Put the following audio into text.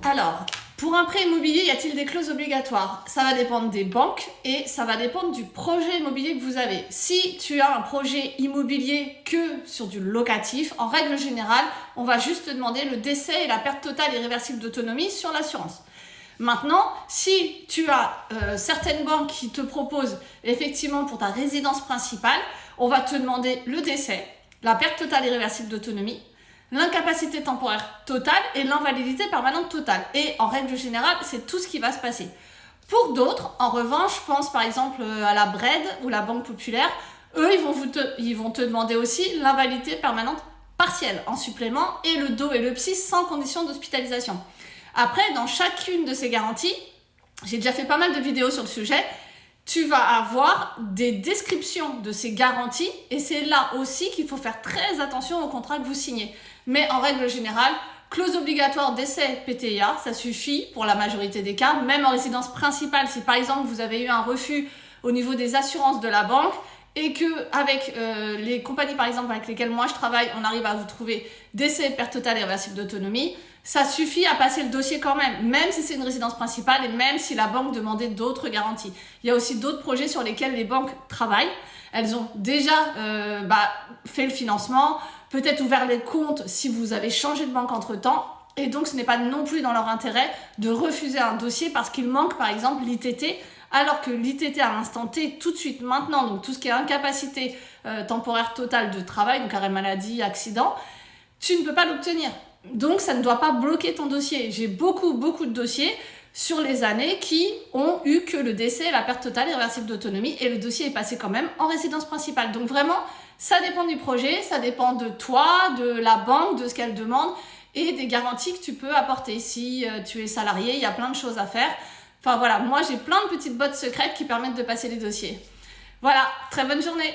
Alors, pour un prêt immobilier, y a-t-il des clauses obligatoires? Ça va dépendre des banques et ça va dépendre du projet immobilier que vous avez. Si tu as un projet immobilier que sur du locatif, en règle générale, on va juste te demander le décès et la perte totale irréversible d'autonomie sur l'assurance. Maintenant, si tu as certaines banques qui te proposent effectivement pour ta résidence principale, on va te demander le décès, la perte totale irréversible d'autonomie, l'incapacité temporaire totale et l'invalidité permanente totale. Et en règle générale, c'est tout ce qui va se passer. Pour d'autres, en revanche, je pense par exemple à la BRED ou la Banque Populaire, eux, ils vont te demander aussi l'invalidité permanente partielle en supplément et le dos et le psy sans condition d'hospitalisation. Après, dans chacune de ces garanties, j'ai déjà fait pas mal de vidéos sur le sujet, tu vas avoir des descriptions de ces garanties et c'est là aussi qu'il faut faire très attention au contrat que vous signez. Mais en règle générale, clause obligatoire décès PTIA, ça suffit pour la majorité des cas, même en résidence principale. Si par exemple vous avez eu un refus au niveau des assurances de la banque et que avec les compagnies par exemple avec lesquelles moi je travaille, on arrive à vous trouver décès, perte totale et irréversible d'autonomie, ça suffit à passer le dossier quand même si c'est une résidence principale et même si la banque demandait d'autres garanties. Il y a aussi d'autres projets sur lesquels les banques travaillent. Elles ont déjà fait le financement, peut-être ouvert les comptes si vous avez changé de banque entre-temps. Et donc, ce n'est pas non plus dans leur intérêt de refuser un dossier parce qu'il manque, par exemple, l'ITT, alors que l'ITT à l'instant T, tout de suite, maintenant, donc tout ce qui est incapacité temporaire totale de travail, donc arrêt maladie, accident, tu ne peux pas l'obtenir. Donc, ça ne doit pas bloquer ton dossier. J'ai beaucoup de dossiers sur les années qui ont eu que le décès et la perte totale irréversible d'autonomie et le dossier est passé quand même en résidence principale. Donc vraiment, ça dépend du projet, ça dépend de toi, de la banque, de ce qu'elle demande et des garanties que tu peux apporter. Si tu es salarié, il y a plein de choses à faire. Enfin voilà, moi j'ai plein de petites bottes secrètes qui permettent de passer les dossiers. Voilà, très bonne journée!